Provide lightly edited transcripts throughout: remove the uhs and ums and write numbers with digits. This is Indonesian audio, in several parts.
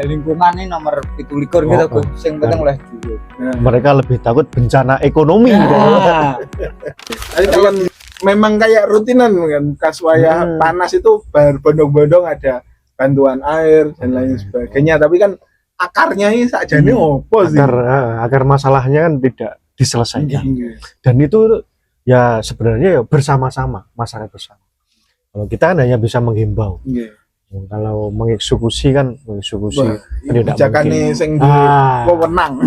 lingkungan ini nomor 17 gitu Gus. Sing penting oleh duit. Mereka lebih takut bencana ekonomi. Tapi kalau memang kayak rutinan kan kaswaya panas itu berbondong-bondong ada bantuan air dan lain sebagainya, tapi kan akarnya ini sakjane opo sih? Agar masalahnya kan tidak diselesaikan. Dan itu ya sebenarnya ya bersama-sama, masyarakat bersama. Kalau kita kan hanya bisa menghimbau. Kalau mengeksekusi kan kebijakan nih sing wewenang.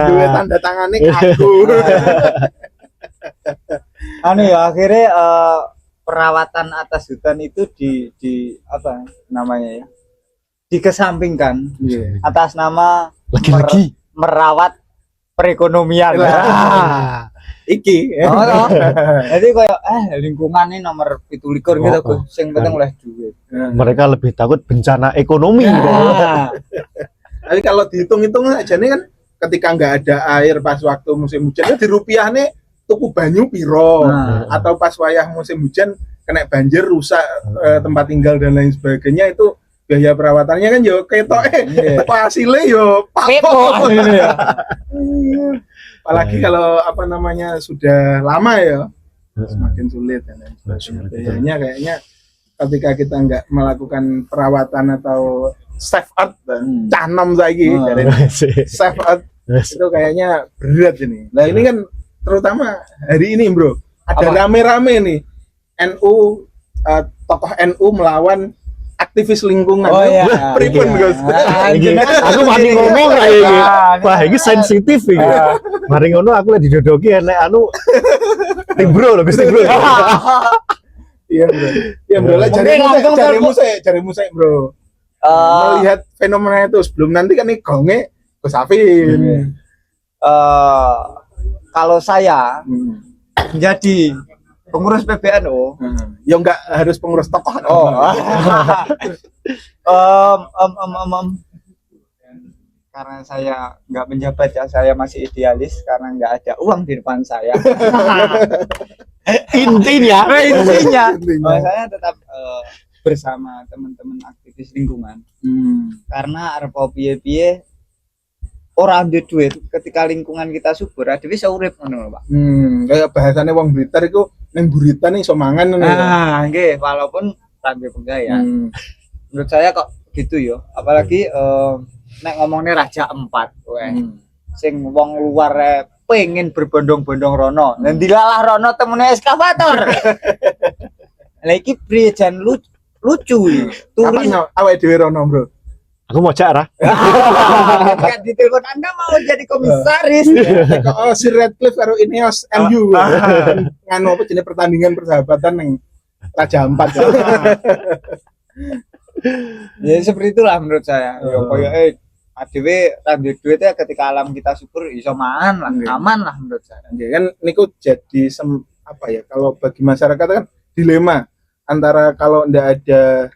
Duwe tanda tangane aku. Anu ya akhirnya perawatan atas hutan itu di apa namanya ya? Dikesampingkan atas nama lagi-lagi merawat perekonomian. Iki. Jadi kayak lingkungan ini nomor 17 gitu Gus. Sing penting oleh duit. Mereka lebih takut bencana ekonomi. Tapi kalau dihitung-hitung aja nih kan ketika nggak ada air pas waktu musim hujan di rupiah nih tuku banyu piro atau pas wayah musim hujan kena banjir rusak tempat tinggal dan lain sebagainya, itu biaya perawatannya kan yo ketok hasilnya yo papo. Apalagi kalau apa namanya sudah lama ya semakin sulit dan lain sebagainya. Kayaknya ketika kita nggak melakukan perawatan atau save earth canom lagi dari save earth itu kayaknya berat ini. Nah ini kan terutama hari ini bro ada rame-rame nih NU tokoh NU melawan aktivis lingkungan. Pripun Gus? Aku mari ngomong kayak iki. Wah, iki sensitif iki. Mari ngono aku lagi didodoki enek anu Bro lho Gus Bro. Iya bro. Iya bro, carimu saya bro. Melihat fenomena itu sebelum nanti kan nih gonge Gus Afin. Kalau saya menjadi pengurus PBNU, ya enggak harus pengurus tokoh. Karena saya nggak menjabat ya, saya masih idealis karena nggak ada uang di depan saya. Intinya, saya tetap bersama teman-teman aktivis lingkungan. Karena arep piye-piye orang ambil duit ketika lingkungan kita subur, ada bisa urip ngono lho, Pak. Kayak bahasane wong Blitar iku nang buritan iso mangan ngono. Nggih, walaupun rambe penggaya. Menurut saya kok gitu ya. Apalagi nek ngomongnya Raja 4 sing wong luar pengen berbondong-bondong rono. Dan dilalah rono temune eskavator. Lah iki priye lucu iki. Turis awake dhewe rono, Bro. Aku mau cara. Kan di telepon Anda mau jadi komisaris. Si Redcliffe karo Ineos MU. Nganu apa jenis pertandingan persahabatan yang Raja 4. Ya seperti itulah menurut saya. Ya koyo adewe rambe duitnya ketika alam kita subur iso mangan lah, aman lah menurut saya. Kan niku jadi apa ya, kalau bagi masyarakat kan dilema antara kalau ndak ada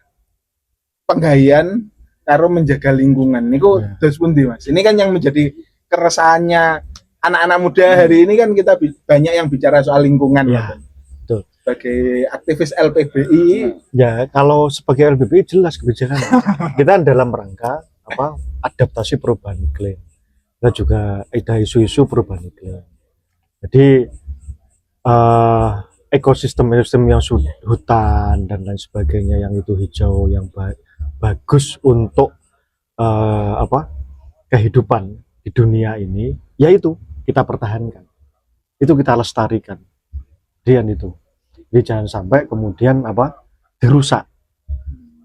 penggayaan karo menjaga lingkungan niku dos pundi Mas. Ini kan yang menjadi keresahannya anak-anak muda hari ini kan kita banyak yang bicara soal lingkungan ya. Betul. Sebagai aktivis LPBI ya, kalau sebagai LPBI jelas kebijakan kita dalam rangka apa adaptasi perubahan iklim. Kita juga ada isu-isu perubahan iklim. Jadi ekosistem yang sudah hutan dan lain sebagainya yang itu hijau yang bagus untuk kehidupan di dunia ini, yaitu kita pertahankan, itu kita lestarikan, dan itu. Jadi jangan sampai kemudian dirusak.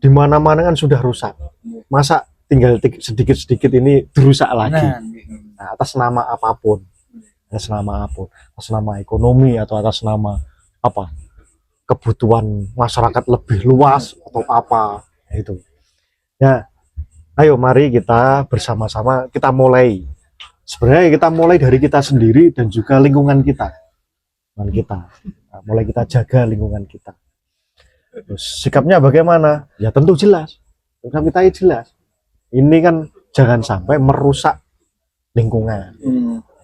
Di mana-mana kan sudah rusak, masa tinggal sedikit-sedikit ini dirusak lagi. Nah, atas nama apapun, atas nama ekonomi atau atas nama kebutuhan masyarakat lebih luas atau apa itu. Ya, ayo mari kita bersama-sama kita mulai. Sebenarnya kita mulai dari kita sendiri dan juga lingkungan kita. Mulai kita jaga lingkungan kita. Terus sikapnya bagaimana? Ya tentu jelas. Sikap kita jelas. Ini kan jangan sampai merusak lingkungan.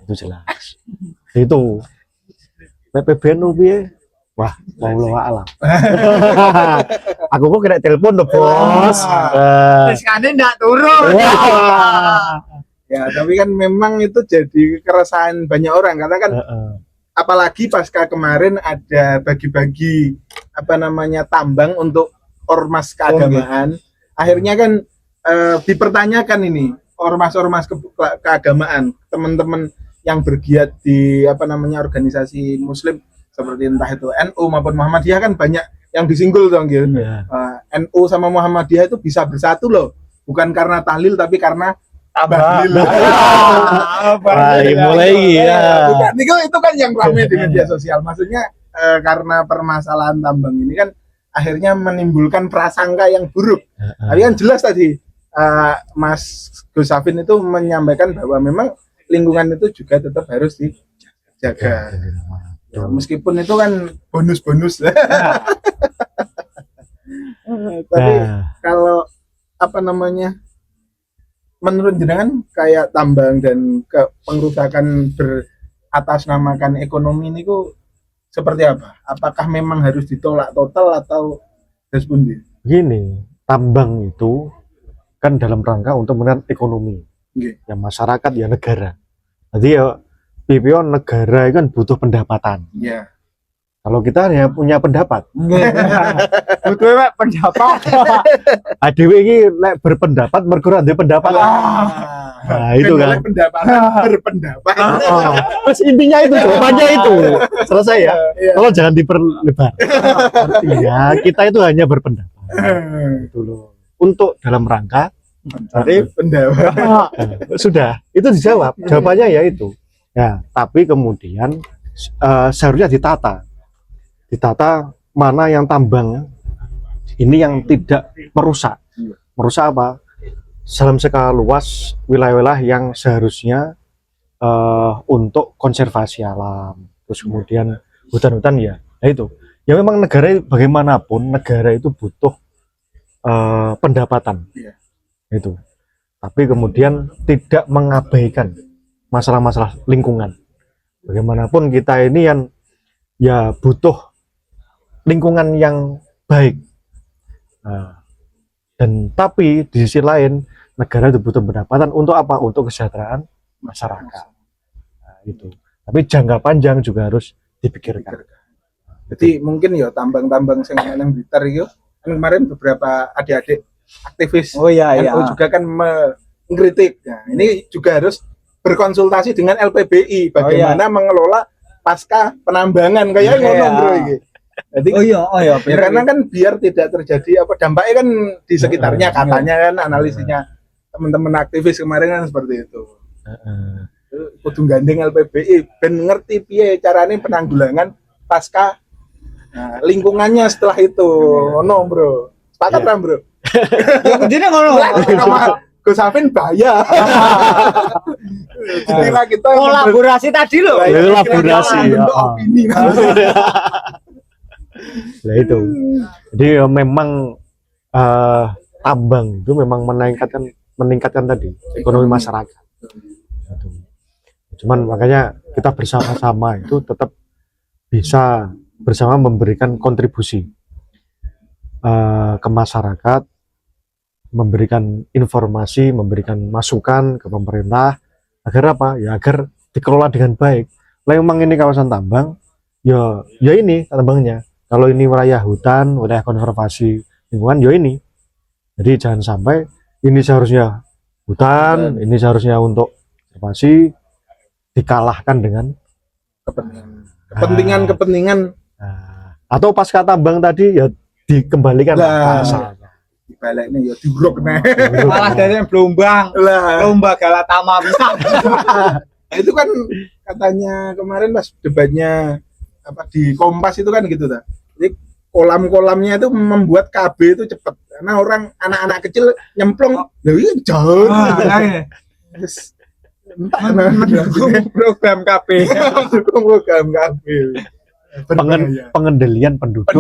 Itu jelas. Itu PPBNU Wah, wallahu a'lam. Aku kok kena telepon tuh, Bos. Terus ndak turun. Wah. Ya, tapi kan memang itu jadi keresahan banyak orang karena kan apalagi pasca kemarin ada bagi-bagi tambang untuk ormas keagamaan. Akhirnya kan dipertanyakan ini ormas-ormas keagamaan, teman-teman yang bergiat di organisasi muslim seperti entah itu NU maupun Muhammadiyah kan banyak yang disinggul dong gitu. NU sama Muhammadiyah itu bisa bersatu loh, bukan karena tahlil tapi karena tahlil. Mulai ya. Bukan, itu kan yang ramai di media sosial. Maksudnya karena permasalahan tambang ini kan akhirnya menimbulkan prasangka yang buruk. Tapi kan jelas tadi Mas Gusafin itu menyampaikan bahwa memang lingkungan itu juga tetap harus dijaga. Ya, meskipun itu kan bonus-bonus. Tapi kalau menurut jenengan kayak tambang dan pengrusakan beratasnamakan ekonomi ini kok seperti apa? Apakah memang harus ditolak total atau respondi? Gini, tambang itu kan dalam rangka untuk menekan ekonomi. Ya masyarakat ya negara. Jadi ya PPO negara kan butuh pendapatan. Iya. Kalau kita hanya punya pendapat. Butuh pendapat. ADW ini berpendapat mergo ora ndek pendapat. Nah, itu kan. Berpendapat. Terus intinya itu, jawabannya itu. Selesai ya. Kalau jangan diperlebar. Artinya kita itu hanya berpendapat. Itu loh. Untuk dalam rangka mencari pendapat. Sudah, itu dijawab. Jawabannya ya itu. Ya, tapi kemudian seharusnya ditata mana yang tambang ini yang tidak merusak apa dalam skala luas wilayah-wilayah yang seharusnya untuk konservasi alam, terus kemudian hutan-hutan ya itu ya memang negara bagaimanapun negara itu butuh pendapatan itu, tapi kemudian tidak mengabaikan masalah-masalah lingkungan. Bagaimanapun kita ini yang ya butuh lingkungan yang baik. Dan tapi di sisi lain negara itu butuh pendapatan untuk apa? Untuk kesejahteraan masyarakat. Itu. Tapi jangka panjang juga harus dipikirkan. Jadi mungkin ya tambang-tambang yang Blitar itu kan kemarin beberapa adik-adik aktivis NU juga kan mengkritik. Nah, ini juga harus berkonsultasi dengan LPBI bagaimana mengelola pasca penambangan kayak ngono bro iki. Jadi karena kan biar tidak terjadi dampaknya kan di sekitarnya katanya kan analisinya teman-teman aktivis kemarin kan seperti itu. Kudu gandeng LPBI ben ngerti piye carane penanggulangan pasca lingkungannya setelah itu. Ngono bro. Sepakat kan bro? Ya kudune ngono. Gusafin bahaya. Jadi kita kolaborasi tadi loh. Kolaborasi. Opini. Nah itu. Jadi memang tambang itu memang meningkatkan tadi ekonomi masyarakat. Cuman makanya kita bersama-sama itu tetap bisa bersama memberikan kontribusi ke masyarakat, memberikan informasi, memberikan masukan ke pemerintah agar apa? Ya agar dikelola dengan baik. Lah memang ini kawasan tambang, ya ini tambangnya. Kalau ini wilayah hutan, wilayah konservasi lingkungan, ya ini. Jadi jangan sampai ini seharusnya hutan, ini seharusnya untuk konservasi dikalahkan dengan kepentingan. Atau pasca tambang tadi ya dikembalikan asalnya. Dibalik nih ya diuruk nih. Malah dari lomba Galatama bisa. Itu kan katanya kemarin pas debatnya di Kompas itu kan gitu ta. Jadi kolam-kolamnya itu membuat KB itu cepat karena anak-anak kecil nyemplung lho jauh. Mendukung program KB. Pengendalian penduduk.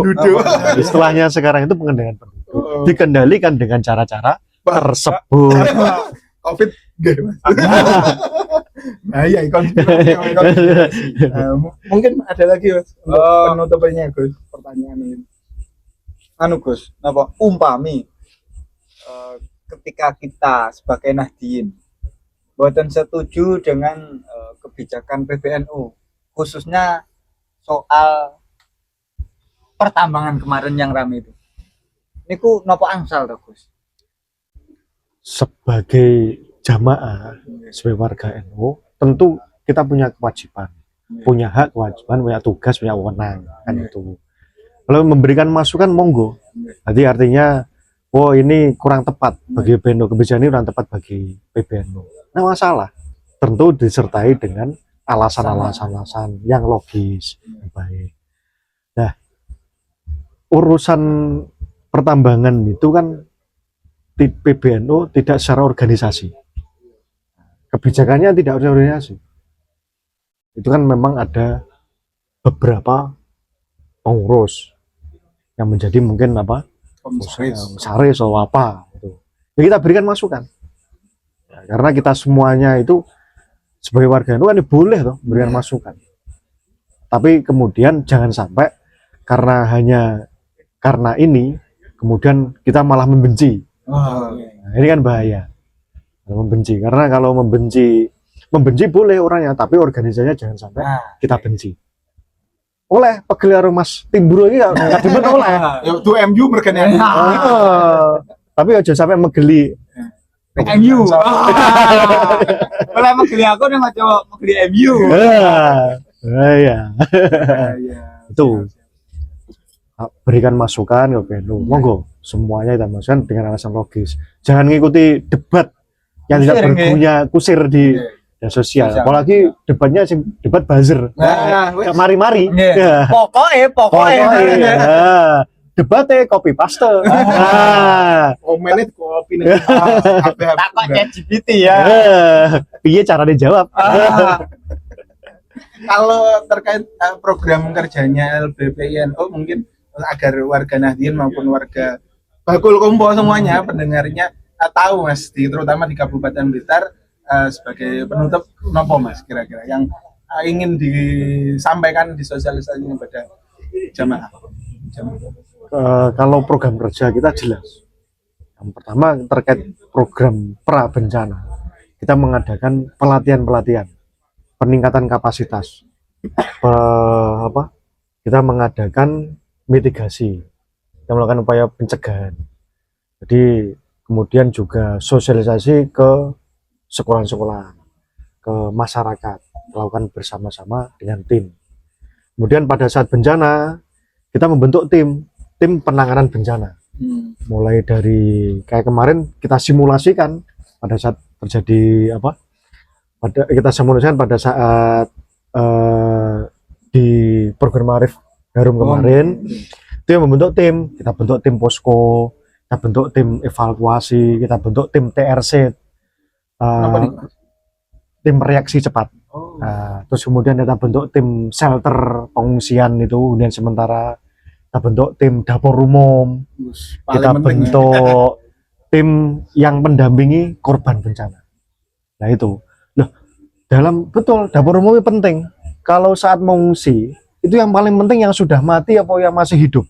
Istilahnya sekarang itu pengendalian penduduk. Dikendalikan dengan cara-cara tersebut. COVID nggih Mas. Bahaya konspirasi. Mungkin ada lagi Mas untuk penutupnya Gus pertanyaan ini. Anu Gus, napa umpami ketika kita sebagai Nahdien boten setuju dengan kebijakan PBNU khususnya soal pertambangan kemarin yang ramai itu. Niku napa angsal to Gus? Sebagai jamaah, sebagai warga NU, tentu kita punya kewajiban, punya hak, kewajiban, punya tugas, punya wewenang, kan itu. Kalau memberikan masukan monggo. Jadi artinya, oh ini kurang tepat bagi PBNU, kebijakan ini kurang tepat bagi PBNU. Nah masalah, tentu disertai dengan alasan-alasan yang logis, yang baik. Nah, urusan pertambangan itu kan PBNU tidak secara organisasi, kebijakannya tidak organisasi. Itu kan memang ada beberapa pengurus yang menjadi mungkin apa, komisaris atau apa itu. Ya kita berikan masukan. Ya, karena kita semuanya itu sebagai warga NU kan boleh toh berikan masukan. Tapi kemudian jangan sampai karena ini kemudian kita malah membenci. Nah, ini kan bahaya. Membenci, karena kalau membenci boleh orangnya, tapi organisasinya jangan sampai kita benci. Oleh pegel karo Mas Timbro iki gak demen oleh. Ya tuh MU mergane. Tapi aja sampai megeli MU. Malah megeli aku nek coba megeli MU. Iya. Itu berikan masukan ke PBNU, monggo semuanya kita masukan dengan alasan logis. Jangan ngikuti debat yang tidak berguna, kusir di media sosial. Apalagi debatnya debat buzzer. Mari-mari. Pokoknya. Debatnya copy paste. Omelet kopi nih. Takut ChatGPT ya. Piye cara dijawab? Kalau terkait program kerjanya LBPINU mungkin agar warga Nahdien maupun warga Bakul Kompo semuanya pendengarnya tahu Mas, terutama di Kabupaten Blitar sebagai penutup nopo Mas kira-kira yang ingin disampaikan disosialisasikan kepada jamaah. Kalau program kerja kita jelas. Yang pertama terkait program pra bencana, kita mengadakan pelatihan, peningkatan kapasitas. Kita mengadakan mitigasi, kita melakukan upaya pencegahan. Jadi kemudian juga sosialisasi ke sekolah-sekolah, ke masyarakat, melakukan bersama-sama dengan tim. Kemudian pada saat bencana kita membentuk tim penanganan bencana. Mulai dari kayak kemarin kita simulasikan pada saat terjadi kita simulasikan pada saat di program Arif Harum kemarin, itu yang membentuk tim. Kita bentuk tim posko, kita bentuk tim evakuasi, kita bentuk tim TRC, tim reaksi cepat. Terus kemudian kita bentuk tim shelter pengungsian itu hunian sementara, kita bentuk tim dapur umum, kita bentuk tim yang mendampingi korban bencana. Nah itu, betul dapur umum penting. Kalau saat mengungsi itu yang paling penting yang sudah mati apa yang masih hidup?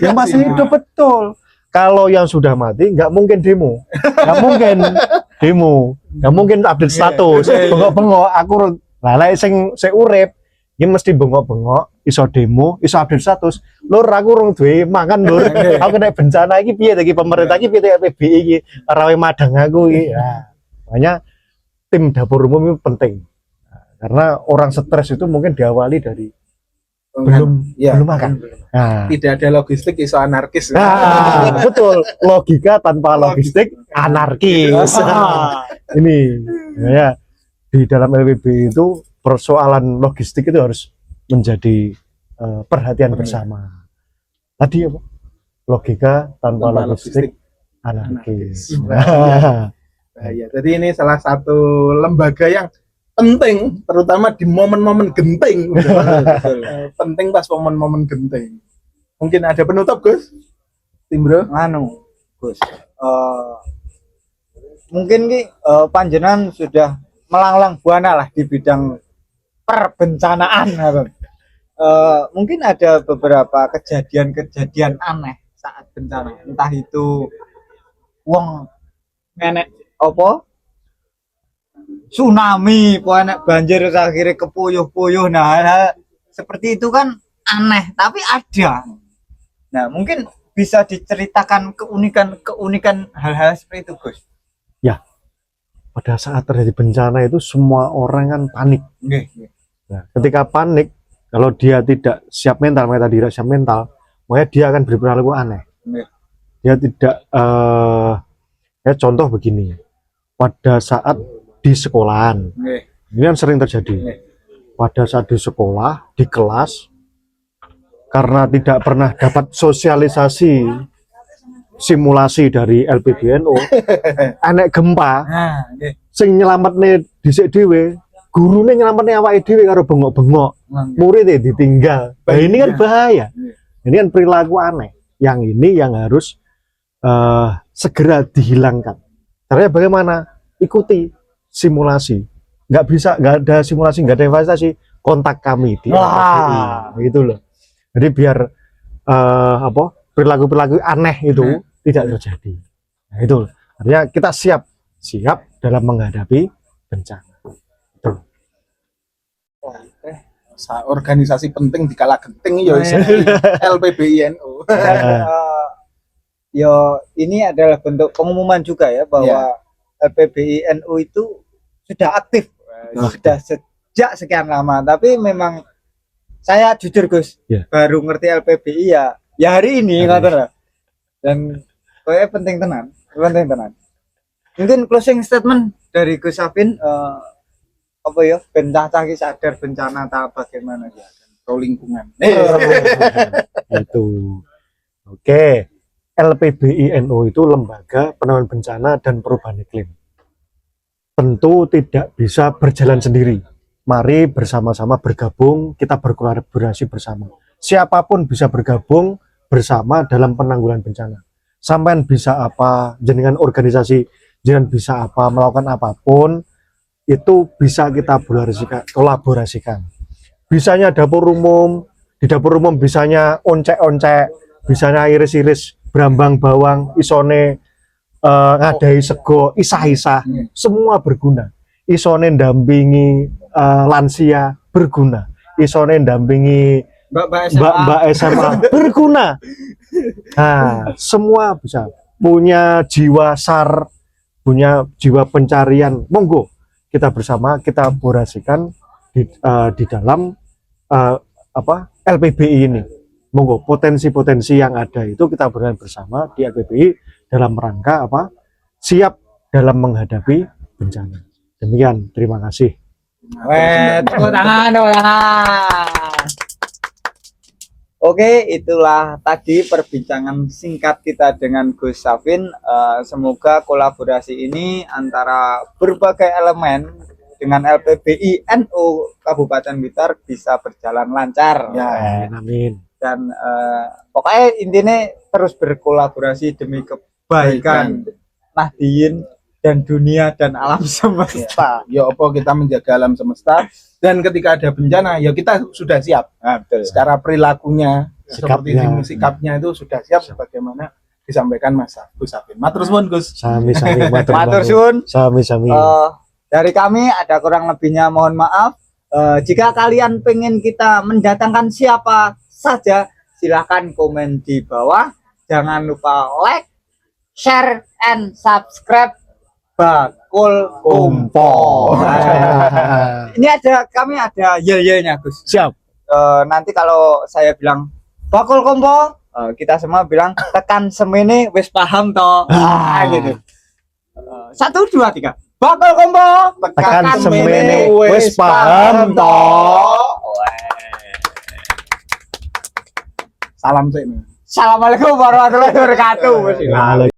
Yang masih hidup, betul. Kalau yang sudah mati nggak mungkin demo, nggak mungkin update status, bengok-bengok. Aku lalai sing urip, ini mesti bengok-bengok, iso demo, iso update status. Lur aku urung duwe makan lur, aku kena bencana iki piye iki pemerintah iki piye PBI iki rawe madang aku iki. Nah, makanya tim dapur umum itu penting. Karena orang stres itu mungkin diawali dari belum makan. Tidak ada logistik iso anarkis. Betul, logika tanpa logistik anarkis. Ini ya di dalam LWB itu persoalan logistik itu harus menjadi perhatian bersama. Tadi apa? Logika tanpa logistik anarkis. Ya, jadi ini salah satu lembaga yang penting, terutama di momen-momen genting. Penting pas momen-momen genting. Mungkin ada penutup, Gus? Timbro? Gus. mungkin ki panjenengan sudah melanglang buana lah di bidang perbencanaan. Mungkin ada beberapa kejadian-kejadian aneh saat bencana, entah itu wong nenek apa tsunami, enek banjir terus akhirnya kepuyuh-puyuh. Nah, hal-hal seperti itu kan aneh, tapi ada. Nah, mungkin bisa diceritakan keunikan hal-hal seperti itu, Gus. Ya, pada saat terjadi bencana itu semua orang kan panik. Nah, ketika panik, kalau dia tidak siap mental, makanya tadi tidak siap mental, makanya dia akan berperilaku aneh. Dia tidak, ya contoh begini, pada saat di sekolahan, ini kan sering terjadi. Pada saat di sekolah, di kelas, karena tidak pernah dapat sosialisasi simulasi dari LPBNU, anek gempa, sing nyelametne dhisik dhewe, gurune nyelametne awake dhewe karo bengok-bengok, muridnya ditinggal. Nah, ini kan bahaya. Ini kan perilaku aneh. Yang ini yang harus segera dihilangkan. Caranya bagaimana? Ikuti simulasi. Nggak ada simulasi, nggak ada investasi, kontak kami di LPBI, gitu loh. Jadi biar perilaku-perilaku aneh itu tidak terjadi. Nah, itu artinya kita siap dalam menghadapi bencana. Itu. Organisasi penting dikala genting ya LPBINU. Yo, ini adalah bentuk pengumuman juga ya bahwa LPBINU itu sudah aktif, sudah sejak sekian lama. Tapi memang saya jujur Gus, baru ngerti LPBI ya hari ini katanya. Dan kayaknya penting tenan. Mungkin closing statement dari Gus Safin, apa ya, bencana sadar bencana tak bagaimana ya, pro lingkungan. Itu. Oke. LPBINU itu lembaga penanggulangan bencana dan perubahan iklim. Tentu tidak bisa berjalan sendiri. Mari bersama-sama bergabung, kita berkolaborasi bersama. Siapapun bisa bergabung bersama dalam penanggulangan bencana. Sampai bisa apa, jenengan organisasi, jenengan bisa apa, melakukan apapun, itu bisa kita kolaborasikan. Bisanya dapur umum, di dapur umum bisanya oncek-oncek, bisanya iris-iris, brambang bawang, isone ngadai sego, isah-isah, semua berguna. Isone ndampingi lansia berguna, isone ndampingi mbak SMA berguna. Nah, semua bisa punya jiwa SAR, punya jiwa pencarian. Monggo kita bersama kita kolaborasikan di dalam LPBI ini. Monggo potensi-potensi yang ada itu kita berikan bersama di LPBI dalam rangka siap dalam menghadapi bencana. Demikian, terima kasih. Tepuk tangan. Oke, itulah tadi perbincangan singkat kita dengan Gus Safin. Semoga kolaborasi ini antara berbagai elemen dengan LPBINU Kabupaten Blitar bisa berjalan lancar. Ya, amin. Dan pokoknya intinya terus berkolaborasi demi kebaikan Nahdien dan dunia dan alam semesta. Ya apa kita menjaga alam semesta, dan ketika ada bencana ya kita sudah siap. Nah, betul. Secara perilakunya, Sikapnya. seperti sikapnya itu sudah siap sebagaimana disampaikan Mas Gus Safin. Matur suwun Gus. Sami-sami Matur suwun. Sami-sami. Dari kami ada kurang lebihnya mohon maaf. Jika kalian pengen kita mendatangkan siapa saja, silahkan komen di bawah. Jangan lupa like, share, and subscribe Bakul Kompo. Ini kami ada yel-yelnya Gus. Siap. Nanti kalau saya bilang Bakul Kompo, kita semua bilang tekan semene wis paham toh. Gitu. 1, 2, 3. Bakul Kompo, Tekan semene wis paham toh. Salam sih. Assalamualaikum warahmatullahi wabarakatuh.